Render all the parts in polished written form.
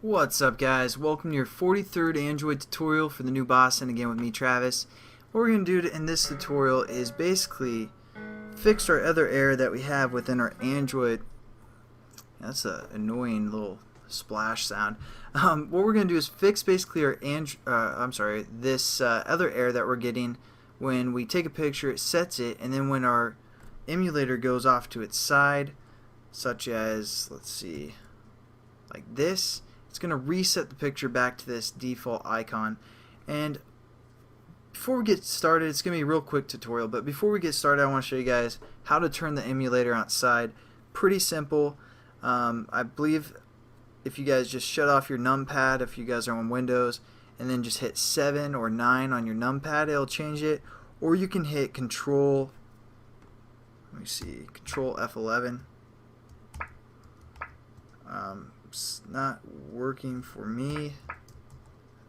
What's up, guys? Welcome to your 43rd Android tutorial for the new boss, and again with me, Travis. What we're going to do in this tutorial is basically fix our other error that we have within our Android. That's an annoying little splash sound. What we're going to do is fix basically our this other error that we're getting when we take a picture, it sets it, and then when our emulator goes off to its side, such as, let's see, like this, it's going to reset the picture back to this default icon. And before we get started, it's going to be a real quick tutorial, but before we get started, I want to show you guys how to turn the emulator outside. Pretty simple. I believe if you guys just shut off your numpad, if you guys are on Windows, and then just hit 7 or 9 on your numpad, it'll change it. Or you can hit Control F11. It's not working for me. I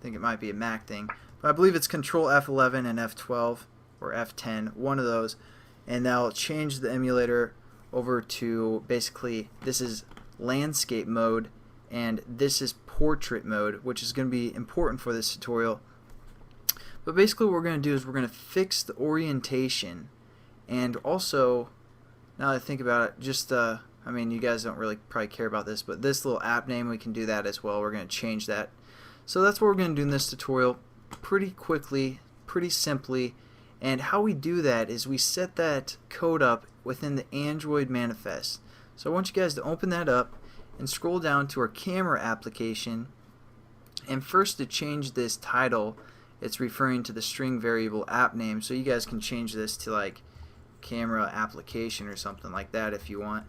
think it might be a Mac thing, but I believe it's Control F11 and F12 or F10, one of those, and that'll change the emulator over to basically this is landscape mode and this is portrait mode, which is going to be important for this tutorial. But basically what we're going to do is we're going to fix the orientation, and also, now that I think about it, just I mean, you guys don't really probably care about this, but this little app name, we can do that as well. We're going to change that. So that's what we're going to do in this tutorial pretty quickly, pretty simply. And how we do that is we set that code up within the Android manifest. So I want you guys to open that up and scroll down to our camera application. And first, to change this title, it's referring to the string variable app name. So you guys can change this to like camera application or something like that if you want.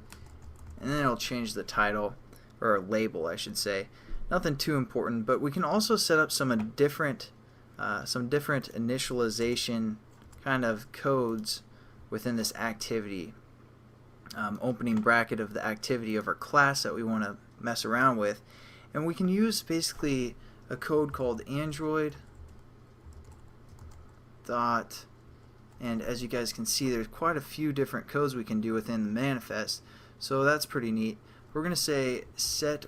And then it'll change the title, or label I should say. Nothing too important, but we can also set up some different initialization kind of codes within this activity, opening bracket of the activity of our class that we want to mess around with. And we can use basically a code called Android dot, and as you guys can see, there's quite a few different codes we can do within the manifest. So that's pretty neat. We're going to say set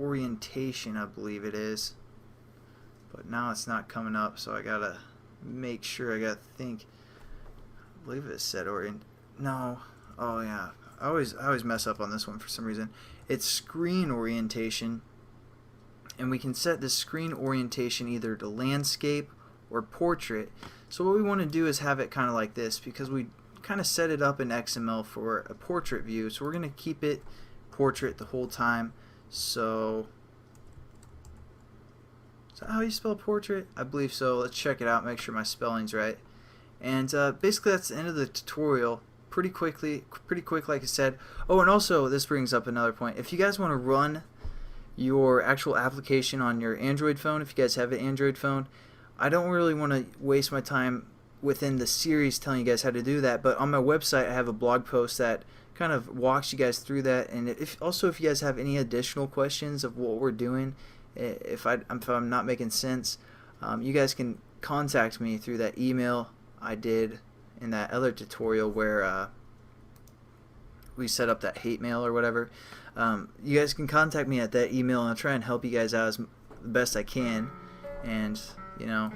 orientation, I believe it is. But now it's not coming up, so I got to make sure, I got to think. I believe it's set orient. No. Oh yeah. I always mess up on this one for some reason. It's screen orientation. And we can set this screen orientation either to landscape or portrait. So what we want to do is have it kind of like this, because we kind of set it up in XML for a portrait view, so we're going to keep it portrait the whole time. So is that how you spell portrait? I believe so. Let's check it out, make sure my spelling's right. And basically that's the end of the tutorial. Pretty quick like I said. Oh, and also this brings up another point. If you guys want to run your actual application on your Android phone, if you guys have an Android phone, I don't really want to waste my time within the series telling you guys how to do that, but on my website I have a blog post that kind of walks you guys through that. And if you guys have any additional questions of what we're doing, if I'm not making sense, you guys can contact me through that email I did in that other tutorial where we set up that hate mail or whatever. You guys can contact me at that email, and I'll try and help you guys out as the best I can. And you know,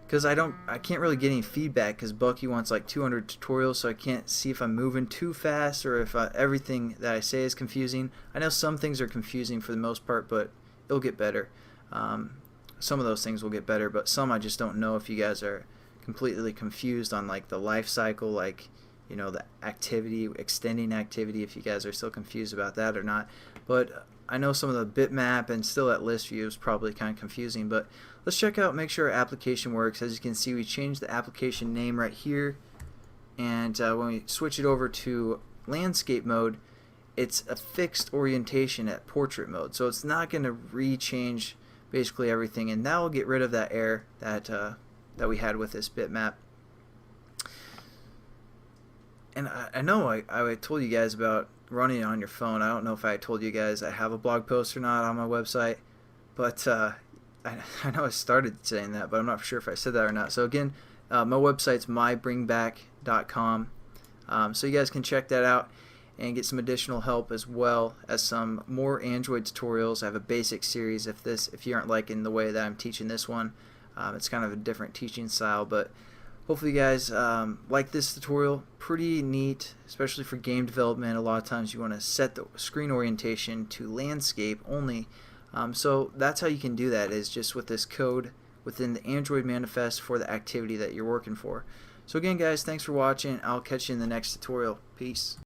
because I can't really get any feedback, because Bucky wants like 200 tutorials, so I can't see if I'm moving too fast or if everything that I say is confusing. I know some things are confusing for the most part, but it'll get better. Some of those things will get better, but some I just don't know if you guys are completely confused on like the life cycle, like, you know, the activity, extending activity, if you guys are still confused about that or not. But I know some of the bitmap and still that list view is probably kind of confusing, but let's check out, make sure our application works. As you can see, we changed the application name right here, and when we switch it over to landscape mode, it's a fixed orientation at portrait mode, so it's not going to re-change basically everything, and that will get rid of that error that we had with this bitmap. And I know I told you guys about running it on your phone. I don't know if I told you guys I have a blog post or not on my website, but I know I started saying that, but I'm not sure if I said that or not. So again, my website's mybringback.com, so you guys can check that out. and get some additional help as well as some more Android tutorials. I have a basic series if you aren't liking the way that I'm teaching this one. It's kind of a different teaching style, but hopefully you guys like this tutorial. Pretty neat, especially for game development. A lot of times you want to set the screen orientation to landscape only. So that's how you can do that, is just with this code within the Android manifest for the activity that you're working for. So again guys, thanks for watching. I'll catch you in the next tutorial. Peace.